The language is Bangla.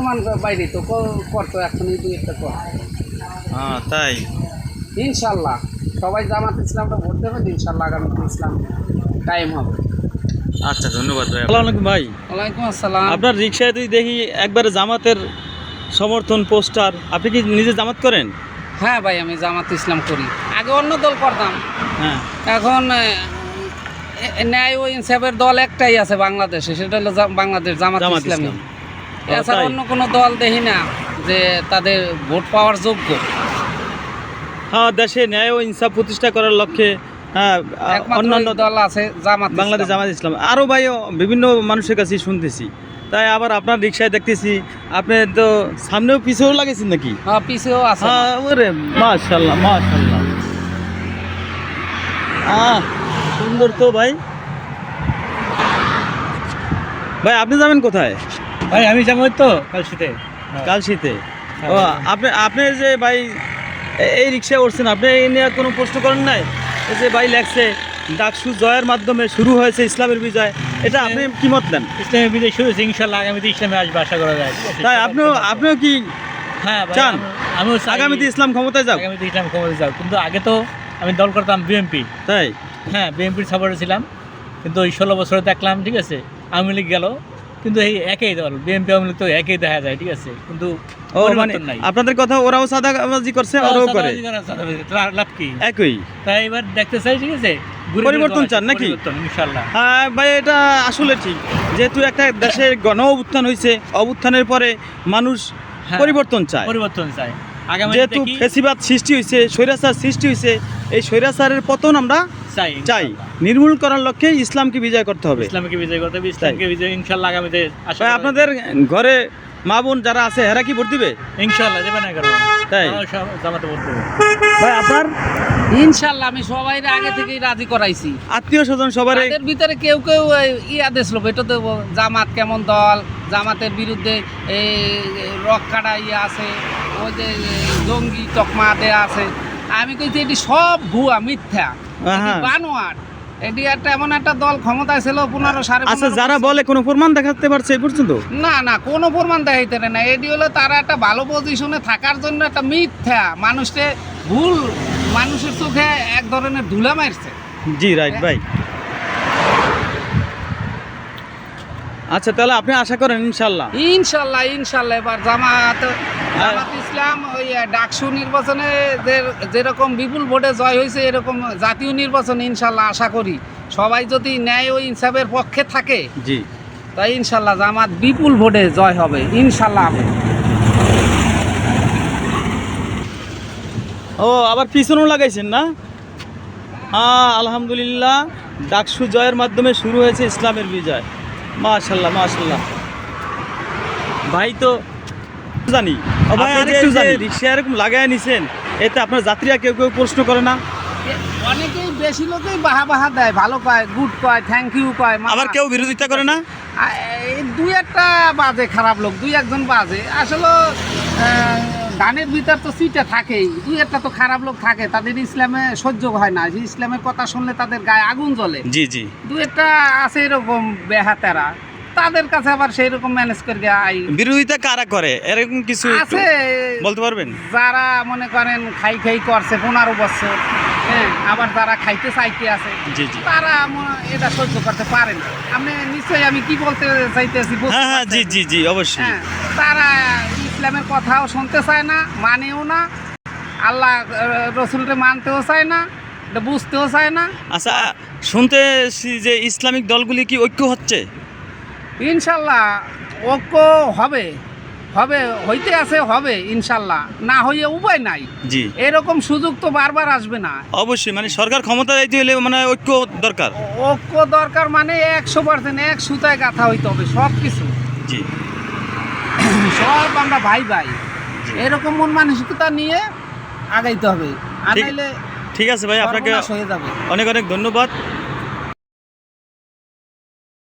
মুসলমান বাইরে তো করতো, এখনই দুই একটা কর। তাই ইনশাল্লাহ সবাই জামাত ইসলামটা ভোট দেবেন, ইনশাল্লাহ আগামীতে ইসলাম কায়েম হবে। আচ্ছা, ধন্যবাদ ভাই। আসসালামু আলাইকুম ভাই। ওয়ালাইকুম আসসালাম। আপনার রিক্সায় তুই দেখি একবারে জামাতের সমর্থন পোস্টার, আপনি কি নিজে জামাত করেন? হ্যাঁ ভাই, আমি জামাত ইসলাম করি। আগে অন্য দল করতাম, হ্যাঁ। এখন ন্যায় ও ইনসাফের দল একটাই আছে বাংলাদেশে, সেটা হলো বাংলাদেশ জামাত ইসলামী। এছাড়া অন্য কোনো দল দেখি না যে তাদের ভোট পাওয়ার যোগ্য। হ্যাঁ, দেশে ন্যায় ও ইনসাফ প্রতিষ্ঠা করার লক্ষ্যে অন্যান্য দল আছে জামাত, বাংলাদেশ জামাত ইসলাম। আরও ভাই বিভিন্ন মানুষের কাছে শুনতেছি, তাই আবার আপনার রিক্সায় দেখতেছি আপনি তো সামনেও পিছেও লাগেছেন নাকি? হ্যাঁ, পিছেও আছে। ওরে মাশাআল্লাহ মাশাআল্লাহ, সুন্দর তো ভাই। ভাই আপনি যাবেন কোথায়? ভাই আমি যাবো তো কালশিতে। কালশিতে? ও, আপনি যে ভাই এই রিক্সায় উঠছেন, আপনি এই নিয়ে কোনো প্রশ্ন করেন নাই? এই যে ভাই লেখছে ডাকসু জয়ের মাধ্যমে শুরু হয়েছে ইসলামের বিজয়, এটা আপনি কি মত দেন? ইসলামের বিজয় শুরু হয়েছে, ইনশাল্লাহ আগামীতে ইসলামে আসবে আশা করা যায়। তাই আপনিও কি হ্যাঁ চান আমিও আগামীতে ইসলাম ক্ষমতায় যাও? আগামীতে ইসলাম ক্ষমতায় যাও, কিন্তু আগে তো আমি দল করতাম বিএনপি। তাই? হ্যাঁ, বিএনপির সাপোর্টে ছিলাম, কিন্তু ওই 16 বছরে দেখলাম, ঠিক আছে, আওয়ামী লীগ গেল, কিন্তু এই একই দল, বিএনপি আওয়ামী লীগ তো একই দেখা যায়, ঠিক আছে, কিন্তু পরিবর্তন নাই। আপনাদের কথা ওরাও সাদাবাজি করছে, ওরাও করে, লাভ কি? একই। তাই এবার দেখতে চাই, ঠিক আছে, পরিবর্তন চান নাকি? ইনশাল্লাহ। হ্যাঁ ভাই, এটা আসলে ঠিক, যেহেতু একটা দেশের গণ অভ্যুত্থান হয়েছে, অভ্যুত্থানের পরে মানুষ পরিবর্তন চায়, পরিবর্তন চায়। যেহেতু ফেসিবাদ সৃষ্টি হয়েছে, স্বৈরাচার সৃষ্টি হয়েছে, এই স্বৈরাচারের পতন আমরা চাই, নির্মূল করার লক্ষ্যে ইসলামকে বিজয় করতে হবে। ইসলামকে বিজয় করতে হবে, ইসলামকে বিজয় ইনশাআল্লাহ আগামীতে আসবে। আপনাদের ঘরে মা বোন যারা আছে এরা কি ভোট দিবে? ইনশাআল্লাহ দেবে না কেন? তাই জামাতে ভোট দেবে ভাই। আপনার ইনশাল্লাহ আমি সবাই আগে থেকেই রাজি করাইছি, আত্মীয় স্বজন সবার এর ভিতরে কেউ কেউ ইয়া দিছিল, এটা তো জামাত কেমন দল, জামাতের বিরুদ্ধে এই রক্ষাটা ইয়ে আছে, ওই যে জঙ্গি তকমা দেয়া আছে। আমি কইছি এটি সব ভুয়া, মিথ্যা, বানোয়ার। এটি একটা এমন একটা দল ক্ষমতায় ছিল 15 আচ্ছা, যারা বলে কোনো প্রমাণ দেখাতে পারছে এই পর্যন্ত? না, কোনো প্রমাণ দেখাইতে না। এটি হলো তারা একটা ভালো পজিশনে থাকার জন্য একটা মিথ্যা, মানুষকে ভুল, মানুষের চোখে এক ধরনের ধুলা মারছে। জি রাইট ভাই। আচ্ছা, তাহলে আপনি আশা করেন ইনশাল্লাহ? ইনশাল্লাহ এবার জামাত ইসলাম ওই ডাকসু নির্বাচনে যেরকম বিপুল ভোটে জয় হয়েছে, এরকম জাতীয় নির্বাচনে ইনশাল্লাহ আশা করি সবাই যদি ন্যায় ও ইনসাফের পক্ষে থাকে, জি, তাই ইনশাল্লাহ জামাত বিপুল ভোটে জয় হবে ইনশাল্লাহ। ও, আবার পিছনেও লাগাইছেন না? হ্যাঁ, আলহামদুলিল্লাহ, ডাকসু জয়ের মাধ্যমে শুরু হয়েছে ইসলামের বিজয়। মাশাল্লাহ মাশাল্লাহ ভাই, তো জানি রিক্সা এরকম লাগাই নিছেন, এতে আপনার যাত্রীরা কেউ কেউ প্রশ্ন করে না? অনেকেই, বেশি লোকেই বাহা দেয়, ভালো কয়, গুড কয়, থ্যাংক ইউ কয়। আবার কেউ বিরোধিতা করে না? দুই একটা বাজে, খারাপ লোক দুই একজন বাজে। আসলে গানের ভিতর তো সিটে থাকেই, দুই একটা তো খারাপ লোক থাকে, তাদের ইসলামে সহ্য হয় না, ইসলামের কথা শুনলে তাদের গায়ে আগুন জ্বলে। জি জি, দুই একটা আছে এরকম বেহাতেরা, তাদের কাছে আবার সেই রকম ম্যানেজ করে বিরোধিতা কারা করে এরকম কিছু আছে বলতে পারবেন? যারা মনে করেন খাই করছে 15 বছর, হ্যাঁ, আবার যারা খাইতে চাইতে আছে, তারা এটা সহ্য করতে পারে না। আপনি নিশ্চয়ই আমি কি বলতে চাইতেছি? হ্যাঁ, জি জি জি, অবশ্যই। তারা ইসলামের কথাও শুনতে চায় না, মানেও না, আল্লাহ রসুলকে মানতেও চায় না, বুঝতেও চায় না। আচ্ছা, শুনতেছি যে ইসলামিক দলগুলি কি ঐক্য হচ্ছে? ইনশাল্লাহ ঐক্য হবে, হইতে আছে, হবে ইনশাল্লাহ, না হইয়ে উপায় নাই। জি, এরকম সুযোগ তো বারবার আসবে না। অবশ্যই, মানে সরকার ক্ষমতা যাইতে হলে মানে ঐক্য দরকার। ঐক্য দরকার, মানে 100% এক সুতায় গাঁথা হইতে হবে সব কিছু। জি, সব আমরা ভাই এরকম মন মানসিকতা নিয়ে আগাইতে হবে, আগাইলে ঠিক আছে ভাই, আপনাকে হয়ে যাবে। অনেক অনেক ধন্যবাদ।